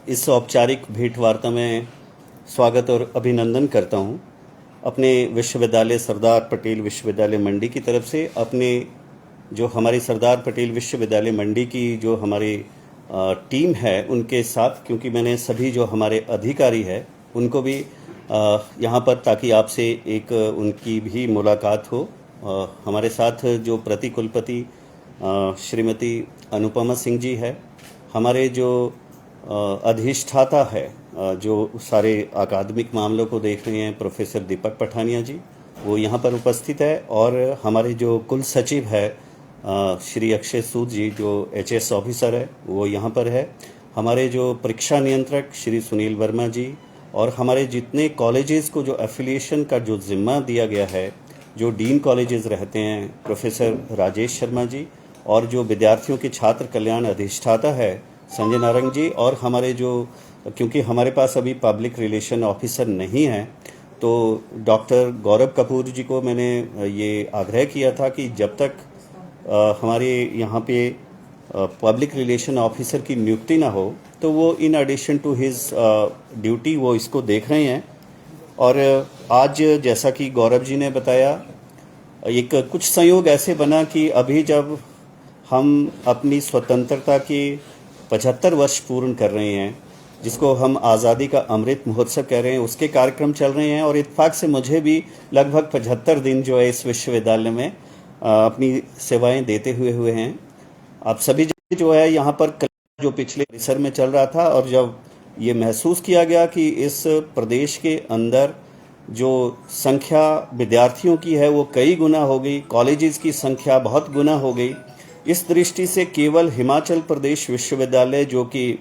इस औपचारिक भेंट वार्ता में स्वागत और अभिनंदन करता हूं। अपने विश्वविद्यालय सरदार पटेल विश्वविद्यालय मंडी की तरफ से अपने जो हमारी सरदार पटेल विश्वविद्यालय मंडी की जो हमारी टीम है उनके साथ, क्योंकि मैंने सभी जो हमारे अधिकारी है उनको भी यहाँ पर, ताकि आपसे एक उनकी भी मुलाकात हो। हमारे साथ जो प्रति कुलपति श्रीमती अनुपमा सिंह जी है, हमारे जो अधिष्ठाता है जो सारे अकादमिक मामलों को देख रहे हैं प्रोफेसर दीपक पठानिया जी, वो यहाँ पर उपस्थित है। और हमारे जो कुल सचिव है श्री अक्षय सूद जी जो एचएस ऑफिसर है वो यहाँ पर है। हमारे जो परीक्षा नियंत्रक श्री सुनील वर्मा जी, और हमारे जितने कॉलेजेस को जो एफिलिएशन का जो जिम्मा दिया गया है, जो डीन कॉलेजेस रहते हैं प्रोफेसर राजेश शर्मा जी, और जो विद्यार्थियों के छात्र कल्याण अधिष्ठाता है संजय नारंग जी, और हमारे जो, क्योंकि हमारे पास अभी पब्लिक रिलेशन ऑफिसर नहीं है, तो डॉक्टर गौरव कपूर जी को मैंने ये आग्रह किया था कि जब तक हमारे यहाँ पे पब्लिक रिलेशन ऑफिसर की नियुक्ति ना हो तो वो in addition to his duty वो इसको देख रहे हैं। और आज जैसा कि गौरव जी ने बताया, एक कुछ संयोग ऐसे बना कि अभी जब हम अपनी स्वतंत्रता के 75 वर्ष पूर्ण कर रहे हैं, जिसको हम आज़ादी का अमृत महोत्सव कह रहे हैं, उसके कार्यक्रम चल रहे हैं। और इत्तेफाक से मुझे भी लगभग 75 दिन जो है इस विश्वविद्यालय में अपनी सेवाएं देते हुए हैं। आप सभी जो है यहाँ पर जो पिछले परिसर में चल रहा था, और जब ये महसूस किया गया कि इस प्रदेश के अंदर जो संख्या विद्यार्थियों की है वो कई गुना हो गई, कॉलेजेस की संख्या बहुत गुना हो गई, इस दृष्टि से केवल हिमाचल प्रदेश विश्वविद्यालय जो कि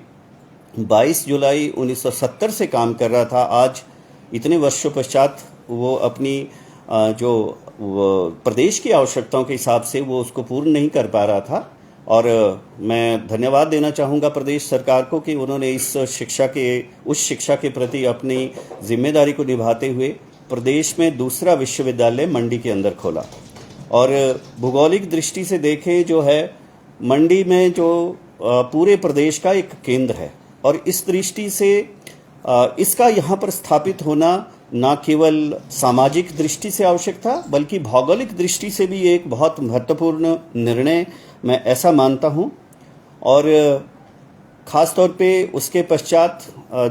22 जुलाई 1970 से काम कर रहा था, आज इतने वर्षों पश्चात वो अपनी जो प्रदेश की आवश्यकताओं के हिसाब से वो उसको पूर्ण नहीं कर पा रहा था। और मैं धन्यवाद देना चाहूँगा प्रदेश सरकार को कि उन्होंने इस उस शिक्षा के प्रति अपनी जिम्मेदारी को निभाते हुए प्रदेश में दूसरा विश्वविद्यालय मंडी के अंदर खोला। और भौगोलिक दृष्टि से देखें जो है, मंडी में जो पूरे प्रदेश का एक केंद्र है, और इस दृष्टि से इसका यहाँ पर स्थापित होना न केवल सामाजिक दृष्टि से आवश्यक था, बल्कि भौगोलिक दृष्टि से भी एक बहुत महत्वपूर्ण निर्णय मैं ऐसा मानता हूँ। और ख़ास तौर पे उसके पश्चात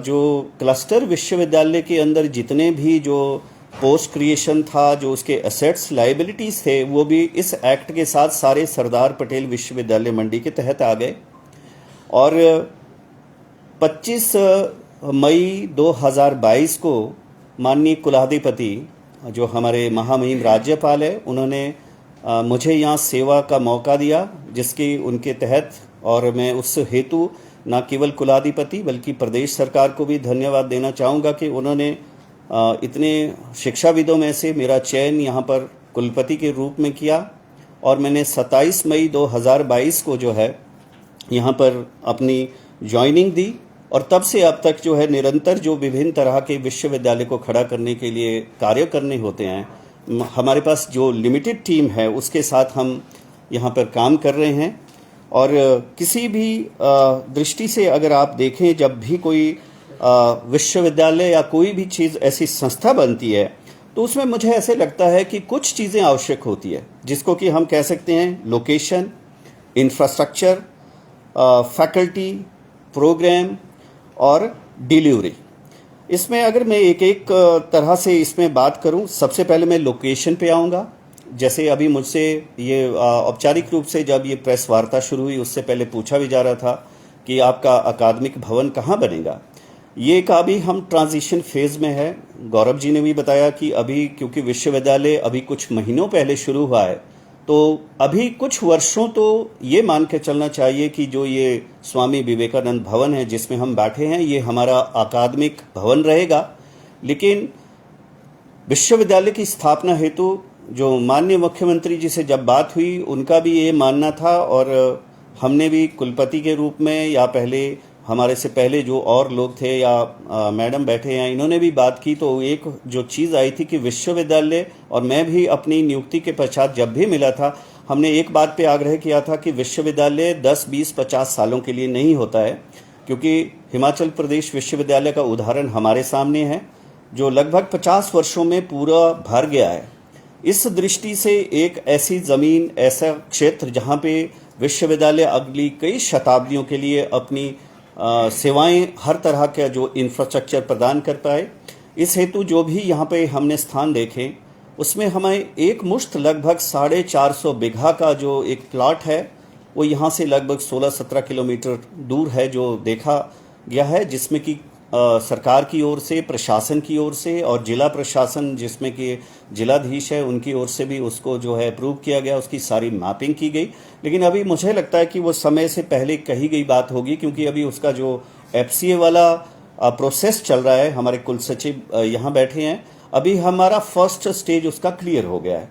जो क्लस्टर विश्वविद्यालय के अंदर जितने भी जो पोस्ट क्रिएशन था, जो उसके एसेट्स लाइबिलिटीज़ थे, वो भी इस एक्ट के साथ सारे सरदार पटेल विश्वविद्यालय मंडी के तहत आ गए। और 25 मई 2022 को माननीय कुलाधिपति जो हमारे महामहिम राज्यपाल है, उन्होंने मुझे यहाँ सेवा का मौका दिया, जिसकी उनके तहत, और मैं उस हेतु न केवल कुलाधिपति बल्कि प्रदेश सरकार को भी धन्यवाद देना चाहूँगा कि उन्होंने इतने शिक्षाविदों में से मेरा चयन यहाँ पर कुलपति के रूप में किया। और मैंने 27 मई 2022 को जो है यहाँ पर अपनी ज्वाइनिंग दी, और तब से अब तक जो है निरंतर जो विभिन्न तरह के विश्वविद्यालय को खड़ा करने के लिए कार्य करने होते हैं, हमारे पास जो लिमिटेड टीम है उसके साथ हम यहाँ पर काम कर रहे हैं। और किसी भी दृष्टि से अगर आप देखें, जब भी कोई विश्वविद्यालय या कोई भी चीज़ ऐसी संस्था बनती है, तो उसमें मुझे ऐसे लगता है कि कुछ चीज़ें आवश्यक होती है, जिसको कि हम कह सकते हैं लोकेशन, इंफ्रास्ट्रक्चर, फैकल्टी, प्रोग्राम और डिलीवरी। इसमें अगर मैं एक एक तरह से इसमें बात करूं, सबसे पहले मैं लोकेशन पे आऊंगा। जैसे अभी मुझसे ये औपचारिक रूप से जब ये प्रेस वार्ता शुरू हुई, उससे पहले पूछा भी जा रहा था कि आपका अकादमिक भवन कहाँ बनेगा। ये का अभी हम ट्रांजिशन फेज में है। गौरव जी ने भी बताया कि अभी क्योंकि विश्वविद्यालय अभी कुछ महीनों पहले शुरू हुआ है, तो अभी कुछ वर्षों तो ये मान के चलना चाहिए कि जो ये स्वामी विवेकानंद भवन है जिसमें हम बैठे हैं, ये हमारा अकादमिक भवन रहेगा। लेकिन विश्वविद्यालय की स्थापना हेतु जो माननीय मुख्यमंत्री जी से जब बात हुई, उनका भी ये मानना था, और हमने भी कुलपति के रूप में, या पहले हमारे से पहले जो और लोग थे या मैडम बैठे हैं, इन्होंने भी बात की, तो एक जो चीज़ आई थी कि विश्वविद्यालय, और मैं भी अपनी नियुक्ति के पश्चात जब भी मिला था, हमने एक बात पे आग्रह किया था कि विश्वविद्यालय 10, 20, 50 सालों के लिए नहीं होता है, क्योंकि हिमाचल प्रदेश विश्वविद्यालय का उदाहरण हमारे सामने है, जो लगभग 50 वर्षों में पूरा भर गया है। इस दृष्टि से एक ऐसी ज़मीन, ऐसा क्षेत्र जहाँ पे विश्वविद्यालय अगली कई शताब्दियों के लिए अपनी सेवाएं, हर तरह का जो इंफ्रास्ट्रक्चर प्रदान कर पाए, इस हेतु जो भी यहाँ पे हमने स्थान देखे उसमें हमें एक मुश्त लगभग 450 बीघा का जो एक प्लॉट है वो यहाँ से लगभग 16-17 किलोमीटर दूर है जो देखा गया है, जिसमें कि सरकार की ओर से, प्रशासन की ओर से और जिला प्रशासन जिसमें कि जिलाधीश है उनकी ओर से भी उसको जो है अप्रूव किया गया, उसकी सारी मैपिंग की गई। लेकिन अभी मुझे लगता है कि वो समय से पहले कही गई बात होगी, क्योंकि अभी उसका जो FCA वाला प्रोसेस चल रहा है, हमारे कुल सचिव यहाँ बैठे हैं, अभी हमारा फर्स्ट स्टेज उसका क्लियर हो गया है,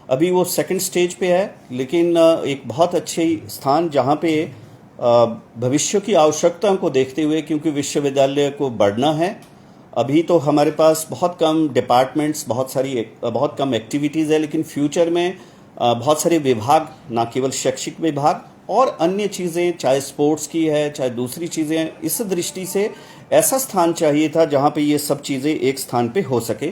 अभी वो सेकंड स्टेज पे है। लेकिन एक बहुत अच्छे स्थान जहाँ पे भविष्य की आवश्यकताओं को देखते हुए, क्योंकि विश्वविद्यालय को बढ़ना है, अभी तो हमारे पास बहुत कम डिपार्टमेंट्स, बहुत कम एक्टिविटीज़ है, लेकिन फ्यूचर में बहुत सारे विभाग, ना केवल शैक्षिक विभाग और अन्य चीज़ें, चाहे स्पोर्ट्स की है चाहे दूसरी चीज़ें, इस दृष्टि से ऐसा स्थान चाहिए था जहाँ पे ये सब चीज़ें एक स्थान पे हो सके।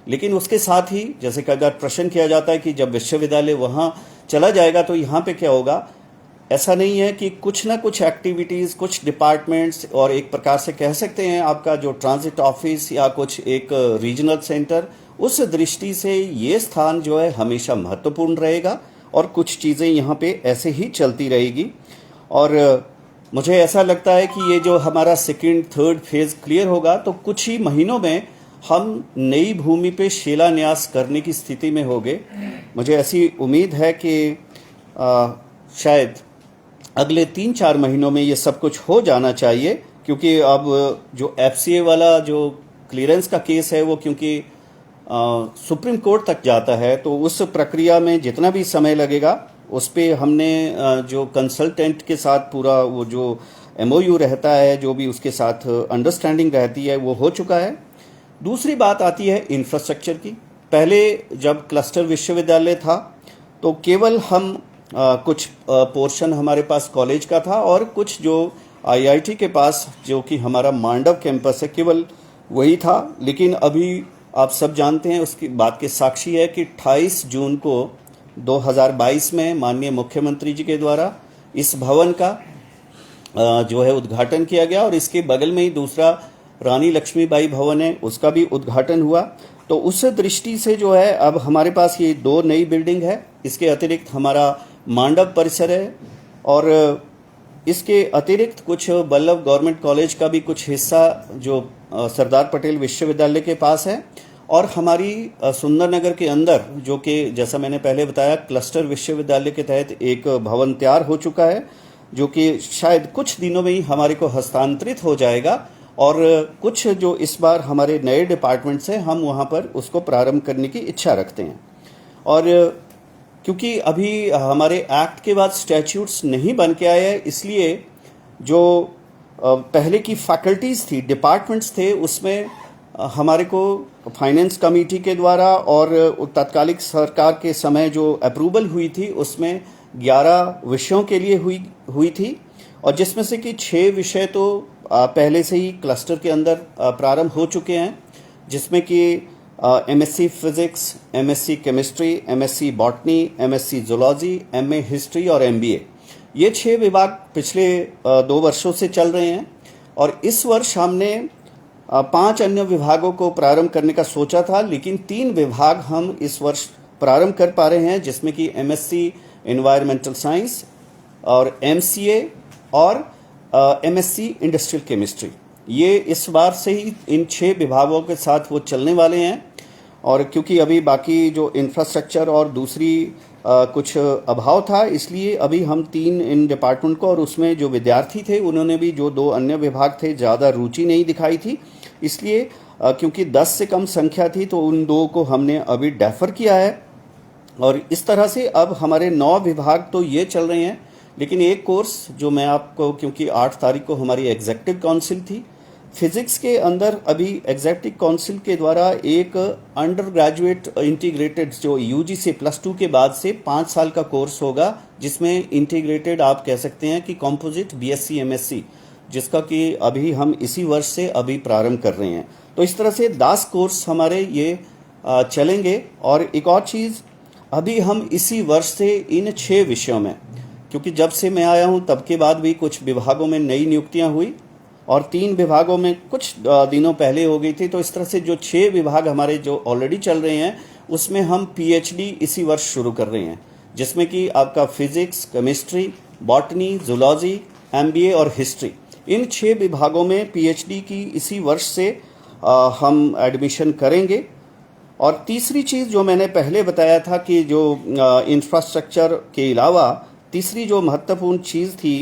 लेकिन उसके साथ ही, जैसे कि अगर प्रश्न किया जाता है कि जब विश्वविद्यालय वहाँ चला जाएगा तो यहाँ पे क्या होगा, ऐसा नहीं है कि कुछ ना कुछ एक्टिविटीज़, कुछ डिपार्टमेंट्स और एक प्रकार से कह सकते हैं आपका जो ट्रांजिट ऑफिस या कुछ एक रीजनल सेंटर, उस दृष्टि से ये स्थान जो है हमेशा महत्वपूर्ण रहेगा और कुछ चीज़ें यहाँ पे ऐसे ही चलती रहेगी। और मुझे ऐसा लगता है कि ये जो हमारा सेकंड थर्ड फेज़ क्लियर होगा तो कुछ ही महीनों में हम नई भूमि पे शिलान्यास करने की स्थिति में होंगे। मुझे ऐसी उम्मीद है कि शायद अगले 3-4 महीनों में ये सब कुछ हो जाना चाहिए, क्योंकि अब जो FCA वाला जो क्लियरेंस का केस है वो क्योंकि सुप्रीम कोर्ट तक जाता है, तो उस प्रक्रिया में जितना भी समय लगेगा उस पे हमने जो कंसल्टेंट के साथ पूरा वो जो MOU रहता है, जो भी उसके साथ अंडरस्टैंडिंग रहती है, वो हो चुका है। दूसरी बात आती है इंफ्रास्ट्रक्चर की। पहले जब क्लस्टर विश्वविद्यालय था तो केवल हम कुछ पोर्शन हमारे पास कॉलेज का था और कुछ जो IIT के पास, जो कि हमारा मांडव कैंपस है, केवल वही था। लेकिन अभी आप सब जानते हैं, उसकी बात के साक्षी है कि 28 जून को 2022 में माननीय मुख्यमंत्री जी के द्वारा इस भवन का जो है उद्घाटन किया गया और इसके बगल में ही दूसरा रानी लक्ष्मीबाई भवन है, उसका भी उद्घाटन हुआ। तो उस दृष्टि से जो है अब हमारे पास ये 2 नई बिल्डिंग है। इसके अतिरिक्त हमारा मांडव परिसर है और इसके अतिरिक्त कुछ बल्लभ गवर्नमेंट कॉलेज का भी कुछ हिस्सा जो सरदार पटेल विश्वविद्यालय के पास है, और हमारी सुंदरनगर के अंदर, जो कि जैसा मैंने पहले बताया, क्लस्टर विश्वविद्यालय के तहत एक भवन तैयार हो चुका है, जो कि शायद कुछ दिनों में ही हमारे को हस्तांतरित हो जाएगा। और कुछ जो इस बार हमारे नए डिपार्टमेंट्स हैं, हम वहाँ पर उसको प्रारंभ करने की इच्छा रखते हैं। और क्योंकि अभी हमारे एक्ट के बाद स्टैट्यूट्स नहीं बन के आए हैं, इसलिए जो पहले की फैकल्टीज़ थी, डिपार्टमेंट्स थे, उसमें हमारे को फाइनेंस कमेटी के द्वारा और तत्कालिक सरकार के समय जो अप्रूवल हुई थी उसमें 11 विषयों के लिए हुई थी, और जिसमें से कि 6 विषय तो पहले से ही क्लस्टर के अंदर प्रारंभ हो चुके हैं, जिसमें कि MSc physics, MSc chemistry, MSc botany, MSc zoology, MA history और MBA। ये 6 विभाग पिछले 2 वर्षों से चल रहे हैं, और इस वर्ष हमने 5 अन्य विभागों को प्रारंभ करने का सोचा था, लेकिन 3 विभाग हम इस वर्ष प्रारंभ कर पा रहे हैं, जिसमें कि MSc एनवायरमेंटल साइंस और MCA और MSc इंडस्ट्रियल केमिस्ट्री। ये इस बार से ही इन 6 विभागों के साथ वो चलने वाले हैं। और क्योंकि अभी बाकी जो इंफ्रास्ट्रक्चर और दूसरी कुछ अभाव था, इसलिए अभी हम 3 इन डिपार्टमेंट को, और उसमें जो विद्यार्थी थे उन्होंने भी, जो 2 अन्य विभाग थे, ज़्यादा रुचि नहीं दिखाई थी, इसलिए क्योंकि 10 से कम संख्या थी तो उन 2 को हमने अभी डेफर किया है। और इस तरह से अब हमारे 9 विभाग तो ये चल रहे हैं, लेकिन एक कोर्स जो मैं आपको, क्योंकि 8 तारीख को हमारी एग्जेक्टिव काउंसिल थी, फिजिक्स के अंदर अभी एग्जेक्टिव काउंसिल के द्वारा एक अंडर ग्रेजुएट इंटीग्रेटेड, जो UGC +2 के बाद से 5 साल का कोर्स होगा, जिसमें इंटीग्रेटेड आप कह सकते हैं कि कॉम्पोजिट BSc MSc जिसका कि अभी हम इसी वर्ष से अभी प्रारंभ कर रहे हैं। तो इस तरह से 10 कोर्स हमारे ये चलेंगे। और एक और चीज़, अभी हम इसी वर्ष से इन 6 विषयों में, क्योंकि जब से मैं आया हूँ तब के बाद भी कुछ विभागों में नई नियुक्तियाँ हुई और 3 विभागों में कुछ दिनों पहले हो गई थी। तो इस तरह से जो 6 विभाग हमारे जो ऑलरेडी चल रहे हैं उसमें हम पीएचडी इसी वर्ष शुरू कर रहे हैं, जिसमें कि आपका physics, chemistry, botany, zoology, MBA और हिस्ट्री, इन 6 विभागों में पीएचडी की इसी वर्ष से हम एडमिशन करेंगे। और तीसरी चीज़ जो मैंने पहले बताया था कि जो इंफ्रास्ट्रक्चर के अलावा तीसरी जो महत्वपूर्ण चीज़ थी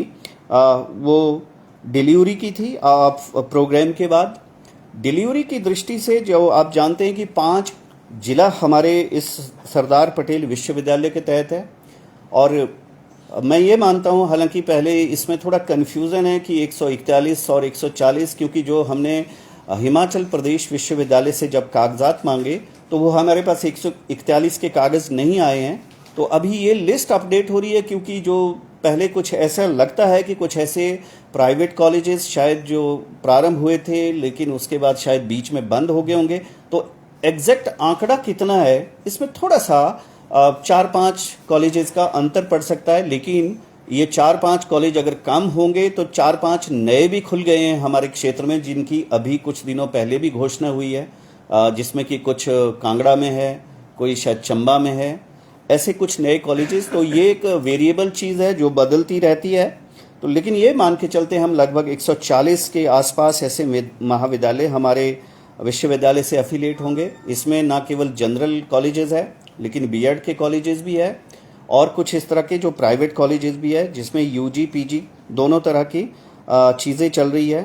वो डिलीवरी की थी। प्रोग्राम के बाद डिलीवरी की दृष्टि से जो आप जानते हैं कि 5 जिला हमारे इस सरदार पटेल विश्वविद्यालय के तहत है। और मैं ये मानता हूँ, हालांकि पहले इसमेमें थोड़ा कन्फ्यूज़न है कि 141 और 140, क्योंकि जो हमने हिमाचल प्रदेश विश्वविद्यालय से जब कागजात मांगे तो वो हमारे पास 141 के कागज़ नहीं आए हैं। तो अभी ये लिस्ट अपडेट हो रही है, क्योंकि जो पहले कुछ ऐसा लगता है कि कुछ ऐसे प्राइवेट कॉलेजेस शायद जो प्रारंभ हुए थे लेकिन उसके बाद शायद बीच में बंद हो गए होंगे। तो एग्जैक्ट आंकड़ा कितना है इसमें थोड़ा सा 4-5 कॉलेजेस का अंतर पड़ सकता है, लेकिन ये 4-5 कॉलेज अगर कम होंगे तो 4-5 नए भी खुल गए हैं हमारे क्षेत्र में, जिनकी अभी कुछ दिनों पहले भी घोषणा हुई है, जिसमें कि कुछ कांगड़ा में है, कोई शायद चंबा में है, ऐसे कुछ नए कॉलेजेस। तो ये एक वेरिएबल चीज़ है जो बदलती रहती है। तो लेकिन ये मान के चलते हम लगभग 140 के आसपास ऐसे महाविद्यालय हमारे विश्वविद्यालय से एफिलिएट होंगे। इसमें ना केवल जनरल कॉलेजेस है लेकिन बीएड के कॉलेजेस भी है और कुछ इस तरह के जो प्राइवेट कॉलेजेस भी है, जिसमें यूजी पीजी दोनों तरह की चीज़ें चल रही है।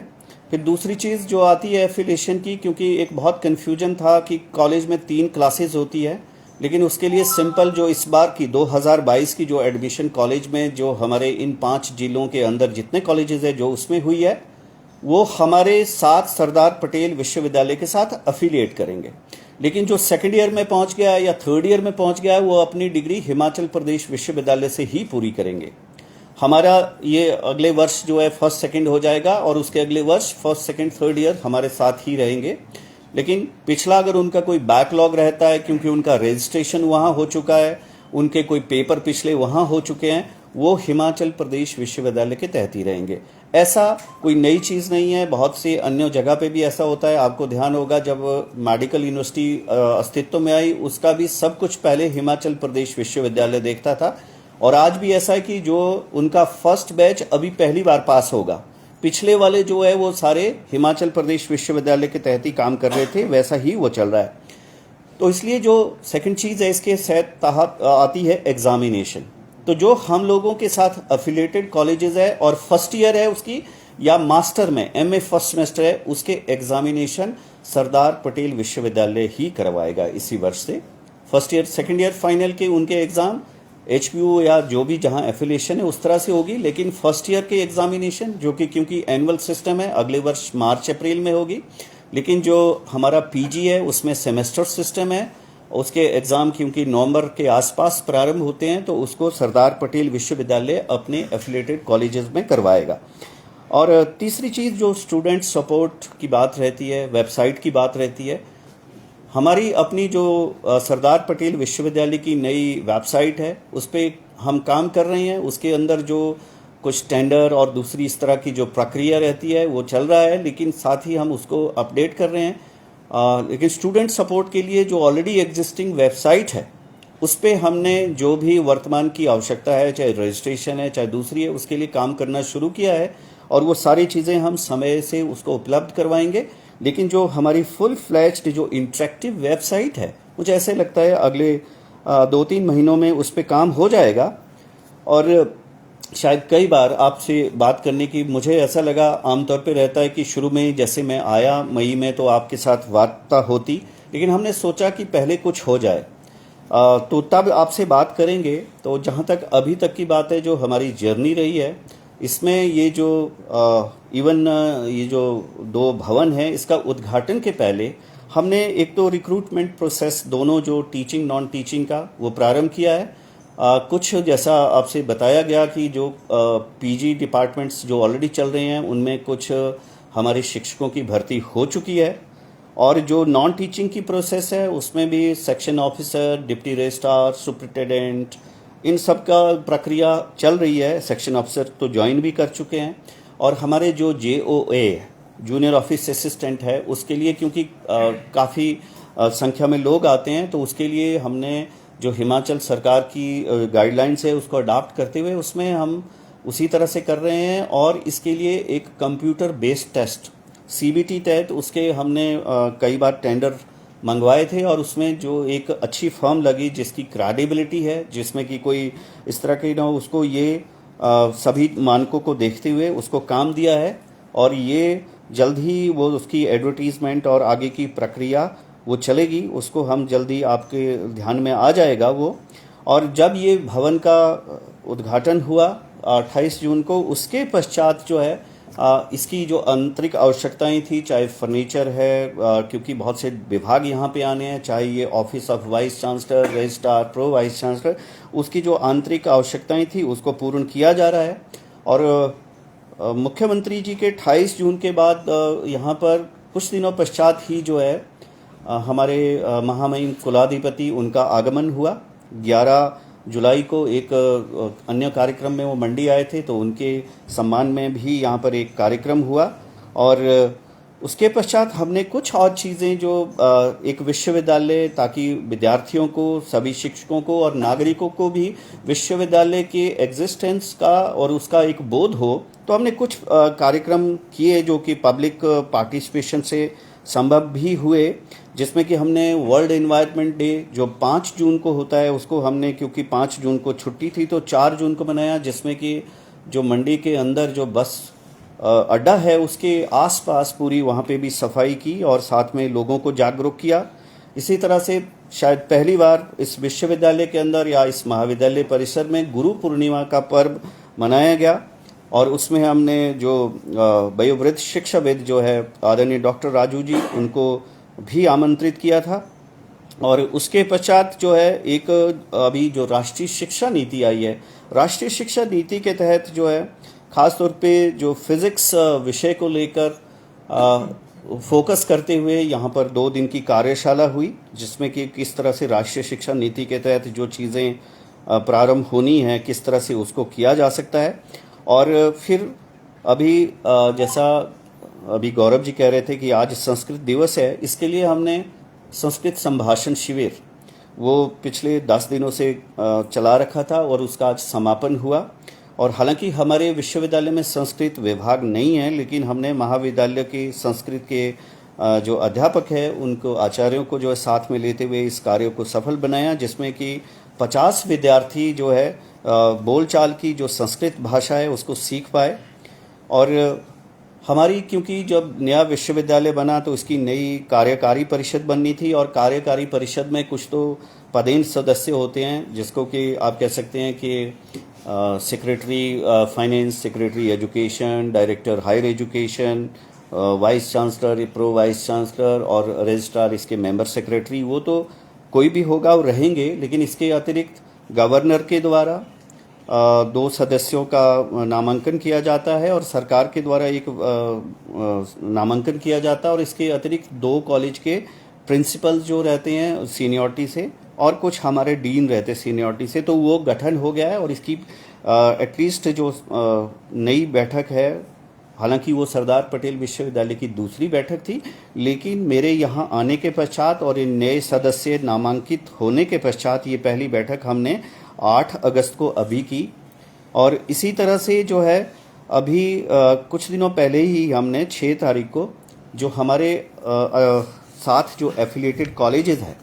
फिर दूसरी चीज़ जो आती है एफिलिएशन की, क्योंकि एक बहुत कन्फ्यूजन था कि कॉलेज में 3 क्लासेस होती है, लेकिन उसके लिए सिंपल जो इस बार की 2022 की जो एडमिशन कॉलेज में जो हमारे इन 5 जिलों के अंदर जितने कॉलेजेस है जो उसमें हुई है, वो हमारे साथ सरदार पटेल विश्वविद्यालय के साथ अफिलिएट करेंगे। लेकिन जो सेकेंड ईयर में पहुंच गया है या थर्ड ईयर में पहुंच गया है वो अपनी डिग्री हिमाचल प्रदेश विश्वविद्यालय से ही पूरी करेंगे। हमारा ये अगले वर्ष जो है फर्स्ट सेकंड हो जाएगा और उसके अगले वर्ष फर्स्ट सेकंड थर्ड ईयर हमारे साथ ही रहेंगे। लेकिन पिछला अगर उनका कोई बैकलॉग रहता है, क्योंकि उनका रजिस्ट्रेशन वहाँ हो चुका है, उनके कोई पेपर पिछले वहाँ हो चुके हैं, वो हिमाचल प्रदेश विश्वविद्यालय के तहत ही रहेंगे। ऐसा कोई नई चीज़ नहीं है, बहुत से अन्य जगह पे भी ऐसा होता है। आपको ध्यान होगा जब मेडिकल यूनिवर्सिटी अस्तित्व में आई उसका भी सब कुछ पहले हिमाचल प्रदेश विश्वविद्यालय देखता था। और आज भी ऐसा है कि जो उनका फर्स्ट बैच अभी पहली बार पास होगा, पिछले वाले जो है वो सारे हिमाचल प्रदेश विश्वविद्यालय के तहत ही काम कर रहे थे, वैसा ही वो चल रहा है। तो इसलिए जो सेकंड चीज़ है इसके तहत आती है एग्जामिनेशन। तो जो हम लोगों के साथ अफिलिएटेड कॉलेजेस है और फर्स्ट ईयर है उसकी या मास्टर में एमए फर्स्ट सेमेस्टर है, उसके एग्जामिनेशन सरदार पटेल विश्वविद्यालय ही करवाएगा इसी वर्ष से। First year second year final के उनके एग्ज़ाम एचपीयू या जो भी जहां एफिलिएशन है उस तरह से होगी, लेकिन फर्स्ट ईयर के एग्जामिनेशन जो कि क्योंकि एनुअल सिस्टम है अगले वर्ष मार्च अप्रैल में होगी, लेकिन जो हमारा पीजी है उसमें सेमेस्टर सिस्टम है, उसके एग्ज़ाम क्योंकि नवंबर के आसपास प्रारंभ होते हैं तो उसको सरदार पटेल विश्वविद्यालय अपने एफिलिएटेड कॉलेजेस में करवाएगा। और तीसरी चीज़ जो स्टूडेंट सपोर्ट की बात रहती है, वेबसाइट की बात रहती है, हमारी अपनी जो सरदार पटेल विश्वविद्यालय की नई वेबसाइट है उस पर हम काम कर रहे हैं। उसके अंदर जो कुछ टेंडर और दूसरी इस तरह की जो प्रक्रिया रहती है वो चल रहा है, लेकिन साथ ही हम उसको अपडेट कर रहे हैं। लेकिन स्टूडेंट सपोर्ट के लिए जो ऑलरेडी एग्जिस्टिंग वेबसाइट है उस पर हमने जो भी वर्तमान की आवश्यकता है, चाहे रजिस्ट्रेशन है चाहे दूसरी है, उसके लिए काम करना शुरू किया है और वो सारी चीज़ें हम समय से उसको उपलब्ध करवाएंगे। लेकिन जो हमारी फुल फ्लैज्ड जो इंटरेक्टिव वेबसाइट है, मुझे ऐसे लगता है अगले 2-3 महीनों में उस पर काम हो जाएगा। और शायद कई बार आपसे बात करने की मुझे ऐसा लगा, आमतौर पे रहता है कि शुरू में जैसे मैं आया मई में तो आपके साथ वार्ता होती, लेकिन हमने सोचा कि पहले कुछ हो जाए तो तब आपसे बात करेंगे। तो जहाँ तक अभी तक की बात है, जो हमारी जर्नी रही है इसमें ये जो इवन ये जो 2 भवन है इसका उद्घाटन के पहले हमने एक तो रिक्रूटमेंट प्रोसेस दोनों जो टीचिंग नॉन टीचिंग का वो प्रारंभ किया है कुछ जैसा आपसे बताया गया कि जो पीजी डिपार्टमेंट्स जो ऑलरेडी चल रहे हैं उनमें कुछ हमारे शिक्षकों की भर्ती हो चुकी है, और जो नॉन टीचिंग की प्रोसेस है उसमें भी section officer, deputy registrar, superintendent, इन सब का प्रक्रिया चल रही है। सेक्शन ऑफिसर तो ज्वाइन भी कर चुके हैं, और हमारे जो JOA जूनियर ऑफिस असिस्टेंट है उसके लिए क्योंकि काफ़ी संख्या में लोग आते हैं, तो उसके लिए हमने जो हिमाचल सरकार की गाइडलाइंस है उसको अडॉप्ट करते हुए उसमें हम उसी तरह से कर रहे हैं। और इसके लिए एक कंप्यूटर बेस्ड टेस्ट CBT तहत उसके हमने कई बार टेंडर मंगवाए थे, और उसमें जो एक अच्छी फर्म लगी जिसकी क्रेडिबिलिटी है, जिसमें कि कोई इस तरह की ना उसको ये सभी मानकों को देखते हुए उसको काम दिया है, और ये जल्द ही वो उसकी एडवर्टीजमेंट और आगे की प्रक्रिया वो चलेगी, उसको हम जल्दी आपके ध्यान में आ जाएगा वो। और जब ये भवन का उद्घाटन हुआ 28 जून को, उसके पश्चात जो है इसकी जो आंतरिक आवश्यकताएं थी, चाहे फर्नीचर है, क्योंकि बहुत से विभाग यहाँ पे आने हैं, चाहे ये office of vice chancellor, registrar, pro vice chancellor, उसकी जो आंतरिक आवश्यकताएं थी उसको पूर्ण किया जा रहा है। और मुख्यमंत्री जी के 28 जून के बाद यहाँ पर कुछ दिनों पश्चात ही जो है हमारे महामहिम कुलाधिपति उनका आगमन हुआ। 11 जुलाई को एक अन्य कार्यक्रम में वो मंडी आए थे, तो उनके सम्मान में भी यहाँ पर एक कार्यक्रम हुआ। और उसके पश्चात हमने कुछ और चीज़ें जो एक विश्वविद्यालय, ताकि विद्यार्थियों को, सभी शिक्षकों को और नागरिकों को भी विश्वविद्यालय के एग्जिस्टेंस का और उसका एक बोध हो, तो हमने कुछ कार्यक्रम किए जो कि पब्लिक पार्टिसिपेशन से संभव भी हुए, जिसमें कि हमने वर्ल्ड एनवायरनमेंट डे जो 5 जून को होता है उसको हमने, क्योंकि 5 जून को छुट्टी थी तो 4 जून को मनाया, जिसमें कि जो मंडी के अंदर जो बस अड्डा है उसके आसपास पूरी वहाँ पे भी सफाई की और साथ में लोगों को जागरूक किया। इसी तरह से शायद पहली बार इस विश्वविद्यालय के अंदर या इस महाविद्यालय परिसर में गुरु पूर्णिमा का पर्व मनाया गया, और उसमें हमने जो वयोवृद्ध शिक्षाविद जो है आदरणीय डॉक्टर राजू जी, उनको भी आमंत्रित किया था। और उसके पश्चात जो है एक अभी जो राष्ट्रीय शिक्षा नीति आई है, राष्ट्रीय शिक्षा नीति के तहत जो है खास तौर पे जो फिजिक्स विषय को लेकर फोकस करते हुए यहाँ पर 2 दिन की कार्यशाला हुई, जिसमें कि किस तरह से राष्ट्रीय शिक्षा नीति के तहत जो चीज़ें प्रारंभ होनी है किस तरह से उसको किया जा सकता है। और फिर अभी जैसा अभी गौरव जी कह रहे थे कि आज संस्कृत दिवस है, इसके लिए हमने संस्कृत संभाषण शिविर वो पिछले 10 दिनों से चला रखा था, और उसका आज समापन हुआ। और हालांकि हमारे विश्वविद्यालय में संस्कृत विभाग नहीं है, लेकिन हमने महाविद्यालय के संस्कृत के जो अध्यापक है उनको, आचार्यों को जो है साथ में लेते हुए इस कार्य को सफल बनाया, जिसमें कि 50 विद्यार्थी जो है बोलचाल की जो संस्कृत भाषा है उसको सीख पाए। और हमारी क्योंकि जब नया विश्वविद्यालय बना तो इसकी नई कार्यकारी परिषद बननी थी, और कार्यकारी परिषद में कुछ तो पदेन सदस्य होते हैं, जिसको कि आप कह सकते हैं कि secretary finance, secretary education, director higher education, vice chancellor, pro vice chancellor और रजिस्ट्रार, इसके मेंबर सेक्रेटरी, वो तो कोई भी होगा वो रहेंगे। लेकिन इसके अतिरिक्त गवर्नर के द्वारा 2 सदस्यों का नामांकन किया जाता है, और सरकार के द्वारा एक नामांकन किया जाता है, और इसके अतिरिक्त 2 कॉलेज के प्रिंसिपल जो रहते हैं सीनियरिटी से, और कुछ हमारे डीन रहते सीनियरिटी से, तो वो गठन हो गया है। और इसकी एटलीस्ट जो नई बैठक है, हालांकि वो सरदार पटेल विश्वविद्यालय की दूसरी बैठक थी, लेकिन मेरे यहाँ आने के पश्चात और इन नए सदस्य नामांकित होने के पश्चात ये पहली बैठक हमने 8 अगस्त को अभी की। और इसी तरह से जो है अभी कुछ दिनों पहले ही हमने 6 तारीख को जो हमारे साथ जो एफिलिएटेड कॉलेजेस हैं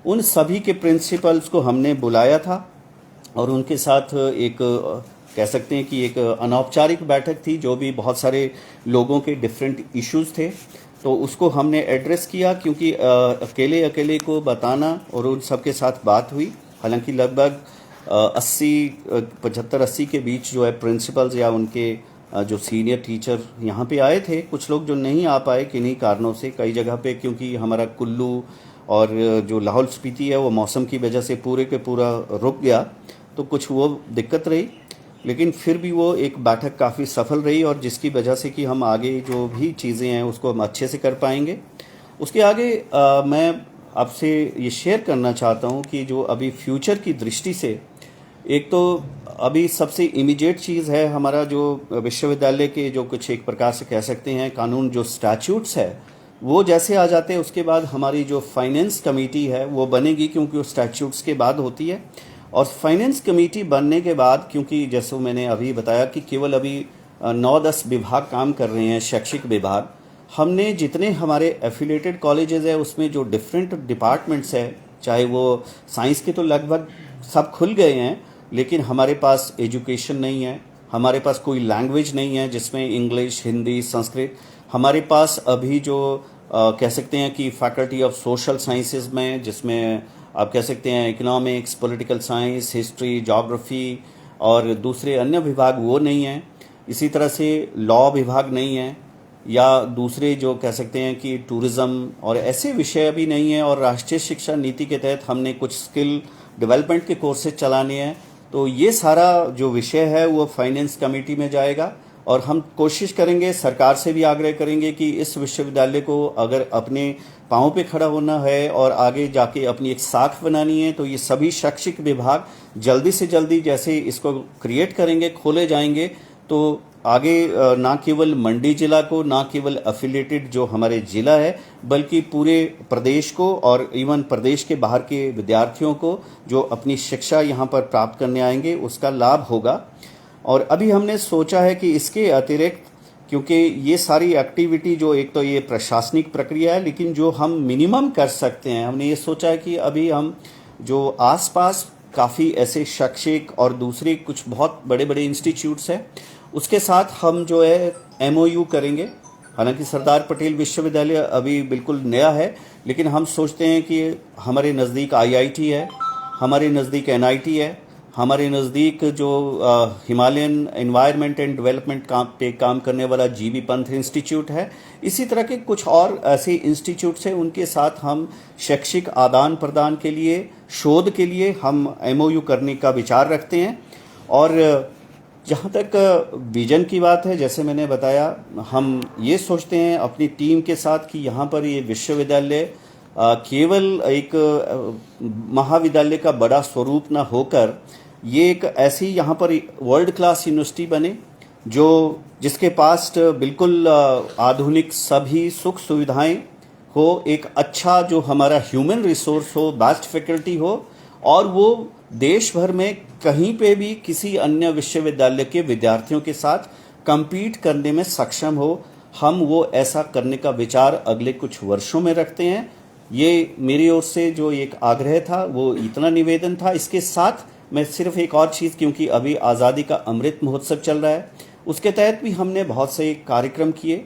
उन सभी के प्रिंसिपल्स को हमने बुलाया था, और उनके साथ एक कह सकते हैं कि एक अनौपचारिक बैठक थी, जो भी बहुत सारे लोगों के डिफरेंट इश्यूज थे, तो उसको हमने एड्रेस किया, क्योंकि अकेले अकेले को बताना, और उन सब के साथ बात हुई। हालांकि लगभग 75-80 के बीच जो है प्रिंसिपल्स या उनके जो सीनियर टीचर यहाँ पे आए थे। कुछ लोग जो नहीं आ पाए किन्हीं कारणों से, कई जगह पे क्योंकि हमारा कुल्लू और जो लाहौल स्पीति है वो मौसम की वजह से पूरे के पूरा रुक गया, तो कुछ वो दिक्कत रही, लेकिन फिर भी वो एक बैठक काफ़ी सफल रही और जिसकी वजह से कि हम आगे जो भी चीज़ें हैं उसको हम अच्छे से कर पाएंगे। उसके आगे मैं आपसे ये शेयर करना चाहता हूँ कि जो अभी फ्यूचर की दृष्टि से, एक तो अभी सबसे इमीडिएट चीज़ है हमारा जो विश्वविद्यालय के जो कुछ एक प्रकार से कह सकते हैं कानून, जो स्टैट्यूट्स है वो जैसे आ जाते हैं उसके बाद हमारी जो फाइनेंस कमेटी है वो बनेगी, क्योंकि वो स्टैट्यूट्स के बाद होती है। और फाइनेंस कमेटी बनने के बाद, क्योंकि जैसे मैंने अभी बताया कि केवल अभी 9-10 विभाग काम कर रहे हैं, शैक्षिक विभाग, हमने जितने हमारे एफिलिएटेड कॉलेजेस है उसमें जो डिफरेंट डिपार्टमेंट्स है, चाहे वो साइंस के तो लगभग सब खुल गए हैं, लेकिन हमारे पास एजुकेशन नहीं है, हमारे पास कोई लैंग्वेज नहीं है जिसमें इंग्लिश, हिंदी, संस्कृत। हमारे पास अभी जो कह सकते हैं कि फैकल्टी ऑफ सोशल साइंसेज में, जिसमें आप कह सकते हैं economics, political science, history, geography और दूसरे अन्य विभाग वो नहीं हैं। इसी तरह से लॉ विभाग नहीं है, या दूसरे जो कह सकते हैं कि टूरिज्म और ऐसे विषय भी नहीं है। और राष्ट्रीय शिक्षा नीति के तहत हमने कुछ स्किल डेवलपमेंट के कोर्सेज चलाने हैं, तो ये सारा जो विषय है वो फाइनेंस कमेटी में जाएगा। और हम कोशिश करेंगे, सरकार से भी आग्रह करेंगे कि इस विश्वविद्यालय को अगर अपने पाँव पे खड़ा होना है और आगे जाके अपनी एक साख बनानी है, तो ये सभी शैक्षिक विभाग जल्दी से जल्दी जैसे इसको क्रिएट करेंगे, खोले जाएंगे, तो आगे ना केवल मंडी जिला को, ना केवल एफिलिएटेड जो हमारे जिला है, बल्कि पूरे प्रदेश को और इवन प्रदेश के बाहर के विद्यार्थियों को जो अपनी शिक्षा यहाँ पर प्राप्त करने आएंगे उसका लाभ होगा। और अभी हमने सोचा है कि इसके अतिरिक्त, क्योंकि ये सारी एक्टिविटी जो एक तो ये प्रशासनिक प्रक्रिया है, लेकिन जो हम मिनिमम कर सकते हैं, हमने ये सोचा है कि अभी हम जो आसपास काफ़ी ऐसे शैक्षिक और दूसरे कुछ बहुत बड़े बड़े इंस्टीट्यूट्स हैं उसके साथ हम जो है MOU करेंगे। हालांकि सरदार पटेल विश्वविद्यालय अभी बिल्कुल नया है, लेकिन हम सोचते हैं कि हमारे नज़दीक IIT है, हमारे नज़दीक NIT है, हमारे नज़दीक जो हिमालयन एनवायरनमेंट एंड डेवलपमेंट पे काम करने वाला GB पंत इंस्टीट्यूट है, इसी तरह के कुछ और ऐसे इंस्टीट्यूट्स हैं, उनके साथ हम शैक्षिक आदान प्रदान के लिए, शोध के लिए हम MOU करने का विचार रखते हैं। और जहाँ तक विजन की बात है, जैसे मैंने बताया, हम ये सोचते हैं अपनी टीम के साथ कि यहाँ पर ये विश्वविद्यालय केवल एक महाविद्यालय का बड़ा स्वरूप न होकर ये एक ऐसी यहाँ पर वर्ल्ड क्लास यूनिवर्सिटी बने जिसके पास बिल्कुल आधुनिक सभी सुख सुविधाएं हो, एक अच्छा जो हमारा ह्यूमन रिसोर्स हो, बेस्ट फैकल्टी हो, और वो देश भर में कहीं पे भी किसी अन्य विश्वविद्यालय के विद्यार्थियों के साथ compete करने में सक्षम हो। हम वो ऐसा करने का विचार अगले कुछ वर्षों में रखते हैं। ये मेरी ओर से जो एक आग्रह था वो इतना निवेदन था। इसके साथ मैं सिर्फ एक और चीज़, क्योंकि अभी आज़ादी का अमृत महोत्सव चल रहा है, उसके तहत भी हमने बहुत से कार्यक्रम किए।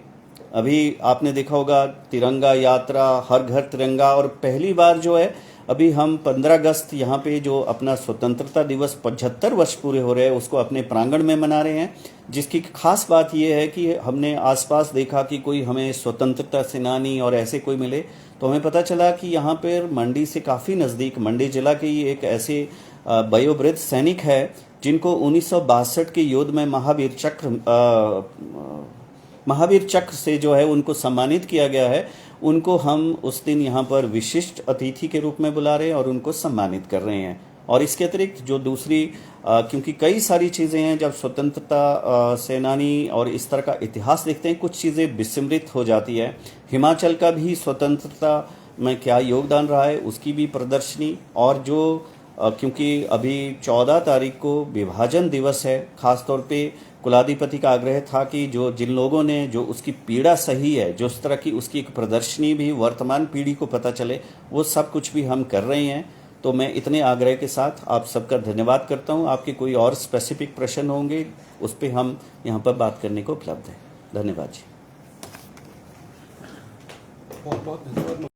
अभी आपने देखा होगा तिरंगा यात्रा, हर घर तिरंगा, और पहली बार जो है अभी हम 15 अगस्त यहाँ पे जो अपना स्वतंत्रता दिवस 75 वर्ष पूरे हो रहे हैं उसको अपने प्रांगण में मना रहे हैं। जिसकी खास बात ये है कि हमने आसपास देखा कि कोई हमें स्वतंत्रता सेनानी और ऐसे कोई मिले, तो हमें पता चला कि यहाँ पर मंडी से काफ़ी नज़दीक मंडी जिला के ही एक ऐसे वयोवृद्ध सैनिक है जिनको 1962 के युद्ध में महावीर चक्र से जो है उनको सम्मानित किया गया है। उनको हम उस दिन यहाँ पर विशिष्ट अतिथि के रूप में बुला रहे हैं और उनको सम्मानित कर रहे हैं। और इसके अतिरिक्त जो दूसरी क्योंकि कई सारी चीज़ें हैं, जब स्वतंत्रता सेनानी और इस तरह का इतिहास देखते हैं कुछ चीज़ें विस्मृत हो जाती है। हिमाचल का भी स्वतंत्रता में क्या योगदान रहा है उसकी भी प्रदर्शनी, और जो क्योंकि अभी 14 तारीख को विभाजन दिवस है, ख़ास तौर पे कुलाधिपति का आग्रह था कि जिन लोगों ने जो उसकी पीड़ा सही है, जो उस तरह की उसकी एक प्रदर्शनी भी वर्तमान पीढ़ी को पता चले, वो सब कुछ भी हम कर रहे हैं। तो मैं इतने आग्रह के साथ आप सबका धन्यवाद करता हूँ। आपके कोई और स्पेसिफिक प्रश्न होंगे उस पर हम यहाँ पर बात करने को उपलब्ध है। धन्यवाद जी।